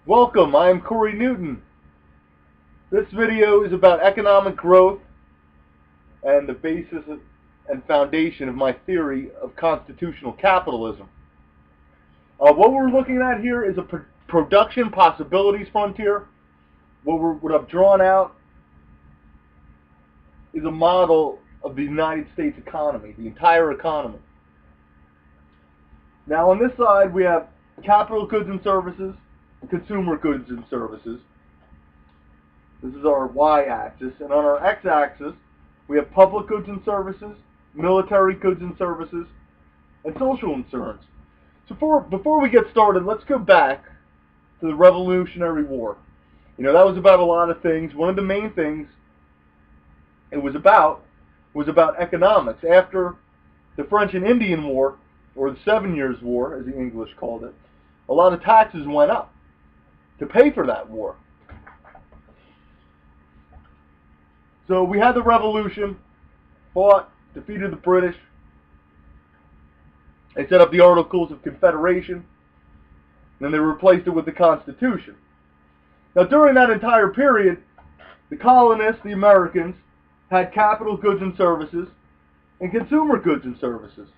Welcome, I am Cory Newton. This video is about economic growth and the basis and foundation of my theory of constitutional capitalism. What we're looking at here is a production possibilities frontier. What I've drawn out is a model of the United States economy, the entire economy. Now on this side we have capital goods and services, consumer goods and services. This is our y-axis, and on our x-axis we have public goods and services, military goods and services, and social insurance. So before we get started, let's go back to the Revolutionary War. That was about a lot of things. One of the main things it was about economics. After the French and Indian War, or the 7 Years' War, as the English called it, a lot of taxes went up to pay for that war. So we had the revolution, fought, defeated the British. They set up the Articles of Confederation, and then they replaced it with the Constitution. Now during that entire period, the colonists, the Americans, had capital goods and services and consumer goods and services.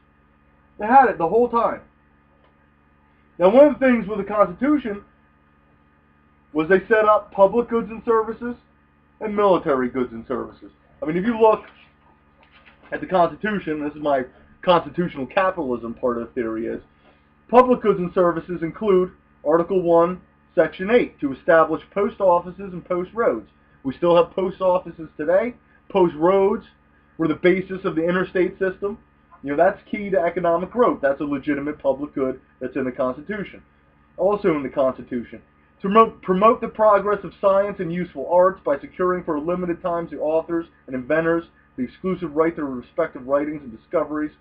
They had it the whole time. Now one of the things with the Constitution was they set up public goods and services and military goods and services. I mean, if you look at the Constitution, this is my constitutional capitalism part of the theory, is public goods and services include Article 1, Section 8, to establish post offices and post roads. We still have post offices today. Post roads were the basis of the interstate system. That's key to economic growth. That's a legitimate public good that's in the Constitution. Also in the Constitution, to promote the progress of science and useful arts by securing for a limited time to authors and inventors the exclusive right to their respective writings and discoveries,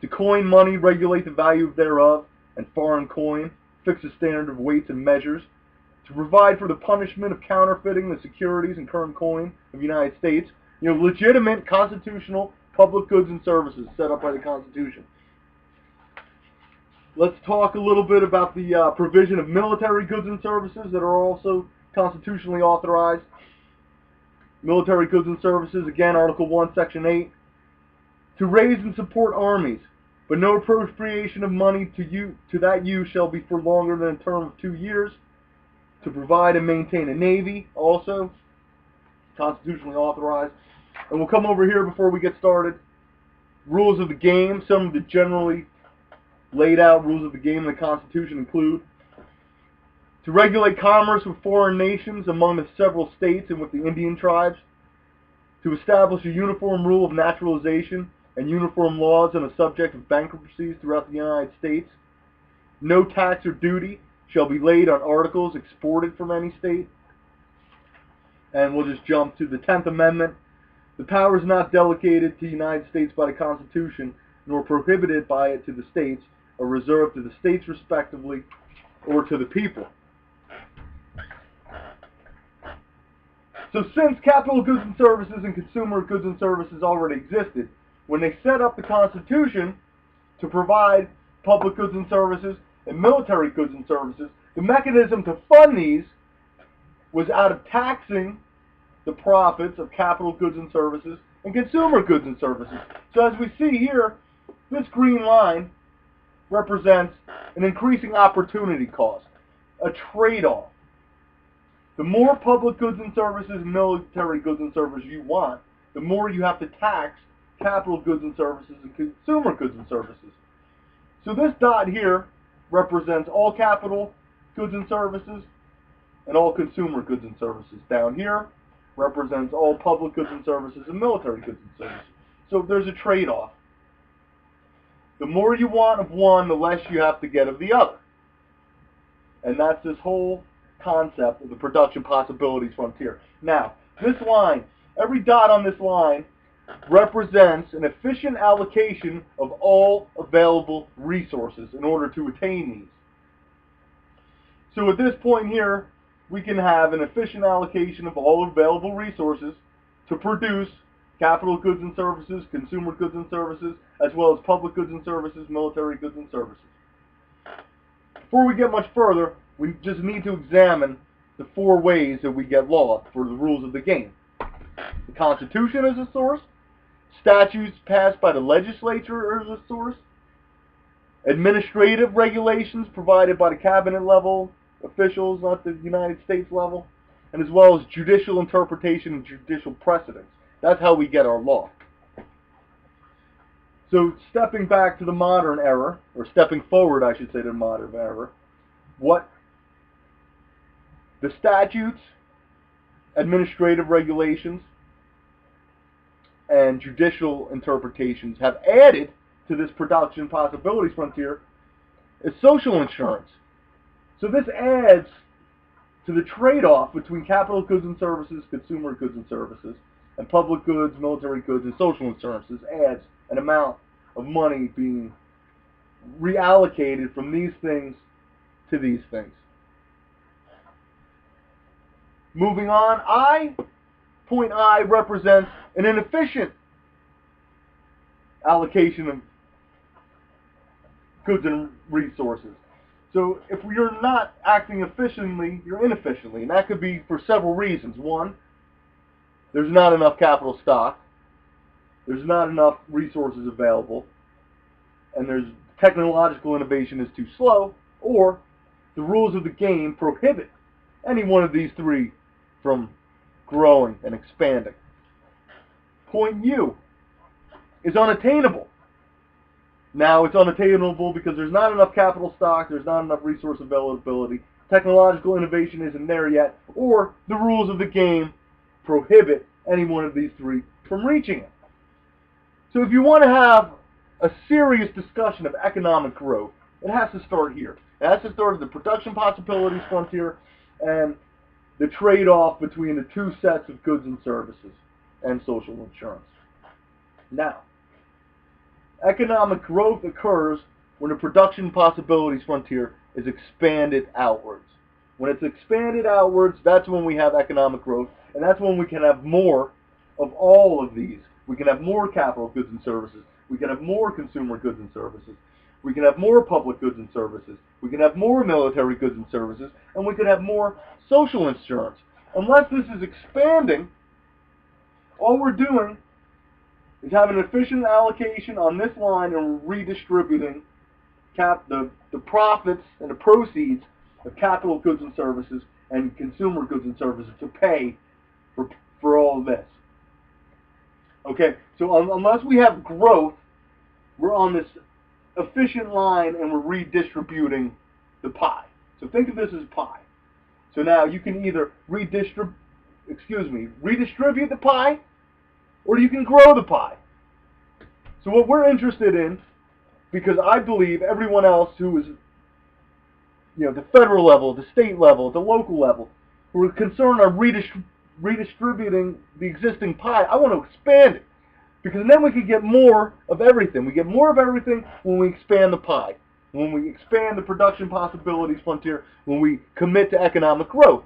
to coin money, regulate the value thereof, and foreign coin, fix the standard of weights and measures, to provide for the punishment of counterfeiting the securities and current coin of the United States. Legitimate constitutional public goods and services set up by the Constitution. Let's talk a little bit about the provision of military goods and services that are also constitutionally authorized. Military goods and services, again, Article 1, Section 8. To raise and support armies, but no appropriation of money to that use shall be for longer than a term of 2 years. To provide and maintain a navy, also constitutionally authorized. And we'll come over here before we get started. Rules of the game. Some of the generally laid out rules of the game in the Constitution include to regulate commerce with foreign nations among the several states and with the Indian tribes, to establish a uniform rule of naturalization and uniform laws on the subject of bankruptcies throughout the United States. No tax or duty shall be laid on articles exported from any state. And we'll just jump to the 10th Amendment. The powers not delegated to the United States by the Constitution, nor prohibited by it to the states, are reserved to the states respectively, or to the people. So since capital goods and services and consumer goods and services already existed, when they set up the Constitution to provide public goods and services and military goods and services, the mechanism to fund these was out of taxing the profits of capital goods and services and consumer goods and services. So as we see here, this green line represents an increasing opportunity cost, a trade-off. The more public goods and services and military goods and services you want, the more you have to tax capital goods and services and consumer goods and services. So this dot here represents all capital goods and services and all consumer goods and services. Down here represents all public goods and services and military goods and services. So there's a trade-off. The more you want of one, the less you have to get of the other. And that's this whole concept of the production possibilities frontier. Now, this line, every dot on this line represents an efficient allocation of all available resources in order to attain these. So at this point here, we can have an efficient allocation of all available resources to produce capital goods and services, consumer goods and services, as well as public goods and services, military goods and services. Before we get much further, We just need to examine the 4 ways that we get law for the rules of the game. The Constitution is a source. Statutes passed by the legislature are a source. Administrative regulations provided by the cabinet level officials at the United States level, and as well as judicial interpretation and judicial precedents. That's how we get our law. So stepping back to the modern era, or stepping forward, I should say, to the modern era, what the statutes, administrative regulations, and judicial interpretations have added to this production possibilities frontier is social insurance. So this adds to the trade-off between capital goods and services, consumer goods and services, and public goods, military goods, and social insurance. This adds an amount of money being reallocated from these things to these things. Moving on, point I represents an inefficient allocation of goods and resources. So if you're not acting efficiently, you're inefficiently, and that could be for several reasons. One, there's not enough capital stock, there's not enough resources available, and there's technological innovation is too slow, or the rules of the game prohibit any one of these 3 from growing and expanding. Point U is unattainable. Now it's unattainable because there's not enough capital stock, there's not enough resource availability, technological innovation isn't there yet, or the rules of the game prohibit any one of these 3 from reaching it. So if you want to have a serious discussion of economic growth, it has to start here. It has to start at the production possibilities frontier and the trade-off between the 2 sets of goods and services and social insurance. Now, economic growth occurs when the production possibilities frontier is expanded outwards. When it's expanded outwards, that's when we have economic growth, and that's when we can have more of all of these. We can have more capital goods and services. We can have more consumer goods and services. We can have more public goods and services. We can have more military goods and services, and we can have more social insurance. Unless this is expanding, all we're doing is having an efficient allocation on this line and redistributing the profits and the proceeds of capital goods and services and consumer goods and services to pay for all of this. Okay, so unless we have growth, we're on this efficient line and we're redistributing the pie. So think of this as pie. So now you can either redistribute the pie, or you can grow the pie. So what we're interested in, because I believe everyone else who is, the federal level, the state level, the local level, who are concerned are redistributing the existing pie, I want to expand it. Because then we can get more of everything. We get more of everything when we expand the pie, when we expand the production possibilities frontier, when we commit to economic growth.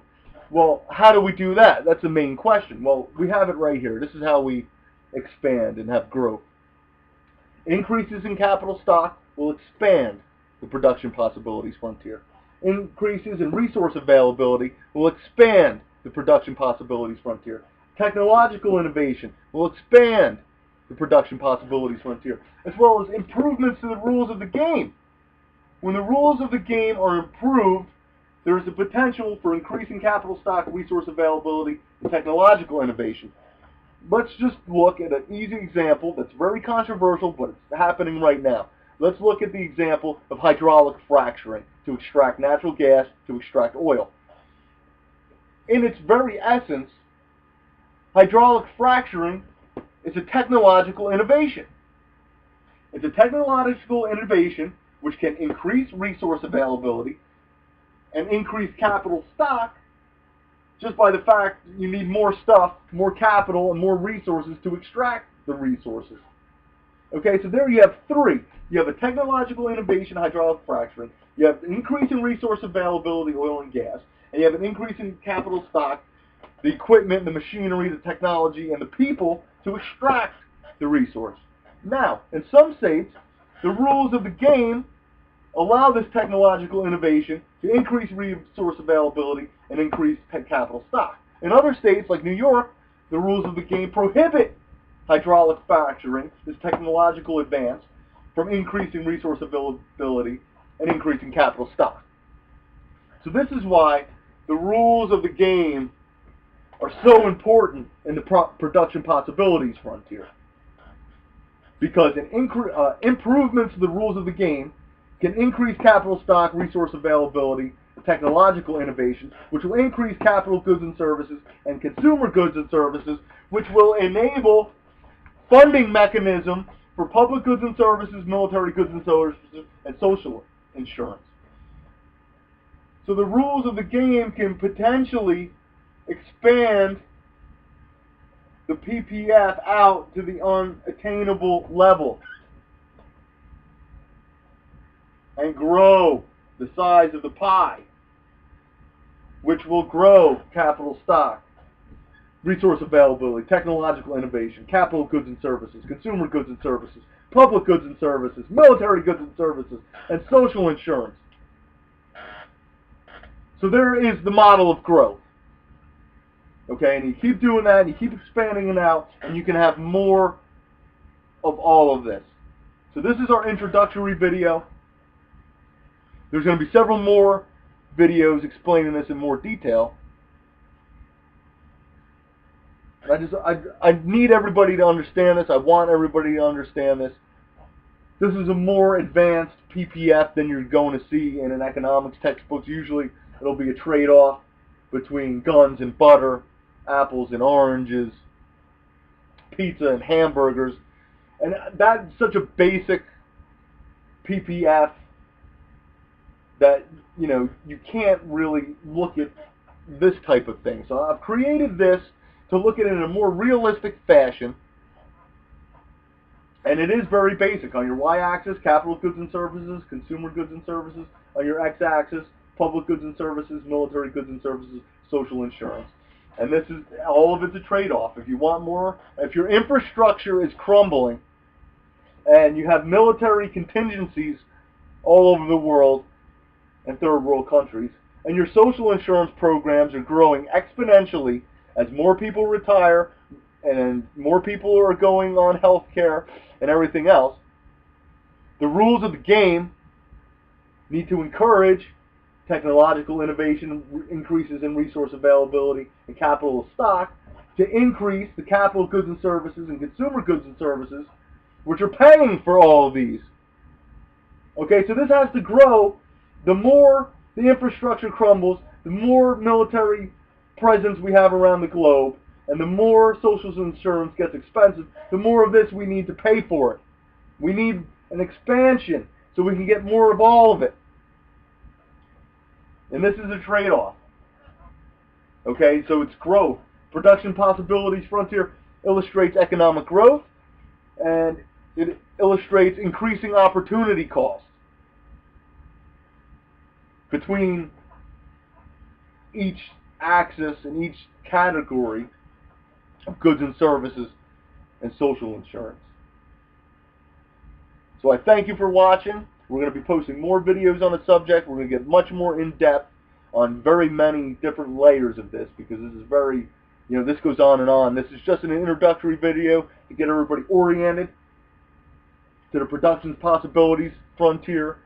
Well, how do we do that? That's the main question. Well, we have it right here. This is how we expand and have growth. Increases in capital stock will expand the production possibilities frontier. Increases in resource availability will expand the production possibilities frontier. Technological innovation will expand the production possibilities frontier, as well as improvements to the rules of the game. When the rules of the game are improved, there is a potential for increasing capital stock, resource availability, and technological innovation. Let's just look at an easy example that's very controversial, but it's happening right now. Let's look at the example of hydraulic fracturing to extract natural gas, to extract oil. In its very essence, hydraulic fracturing is a technological innovation. It's a technological innovation which can increase resource availability and increase capital stock just by the fact you need more stuff, more capital, and more resources to extract the resources. Okay, so there you have 3. You have a technological innovation, hydraulic fracturing. You have an increase in resource availability, oil and gas. And you have an increase in capital stock, the equipment, the machinery, the technology, and the people to extract the resource. Now, in some states, the rules of the game allow this technological innovation to increase resource availability and increase capital stock. In other states like New York, the rules of the game prohibit hydraulic fracturing, this technological advance, from increasing resource availability and increasing capital stock. So this is why the rules of the game are so important in the production possibilities frontier. Because improvements to the rules of the game can increase capital stock, resource availability, and technological innovation, which will increase capital goods and services and consumer goods and services, which will enable funding mechanism for public goods and services, military goods and services, and social insurance. So the rules of the game can potentially expand the PPF out to the unattainable level and grow the size of the pie, which will grow capital stock, resource availability, technological innovation, capital goods and services, consumer goods and services, public goods and services, military goods and services, and social insurance. So there is the model of growth. Okay, and you keep doing that, and you keep expanding it out, and you can have more of all of this. So this is our introductory video. There's going to be several more videos explaining this in more detail. I need everybody to understand this. I want everybody to understand this. This is a more advanced PPF than you're going to see in an economics textbook. Usually it'll be a trade-off between guns and butter, apples and oranges, pizza and hamburgers. And that's such a basic PPF that, you know, you can't really look at this type of thing. So I've created this to look at it in a more realistic fashion. And it is very basic. On your y-axis, capital goods and services, consumer goods and services. On your x-axis, public goods and services, military goods and services, social insurance. And this is, all of it's a trade-off. If you want more, if your infrastructure is crumbling and you have military contingencies all over the world and third world countries, and your social insurance programs are growing exponentially as more people retire and more people are going on health care and everything else, the rules of the game need to encourage technological innovation, increases in resource availability and capital stock to increase the capital goods and services and consumer goods and services, which are paying for all of these. Okay, so this has to grow. The more the infrastructure crumbles, the more military presence we have around the globe, and the more social insurance gets expensive, the more of this we need to pay for it. We need an expansion so we can get more of all of it. And this is a trade-off. Okay, so it's growth. Production Possibilities Frontier illustrates economic growth, and it illustrates increasing opportunity costs between each axis and each category of goods and services and social insurance. So I thank you for watching. We're going to be posting more videos on the subject. We're going to get much more in-depth on very many different layers of this, because this is very, you know, this goes on and on. This is just an introductory video to get everybody oriented to the Production Possibilities Frontier,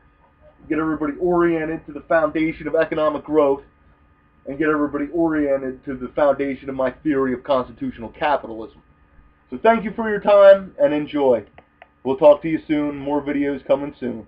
get everybody oriented to the foundation of economic growth, and get everybody oriented to the foundation of my theory of constitutional capitalism. So thank you for your time, and enjoy. We'll talk to you soon. More videos coming soon.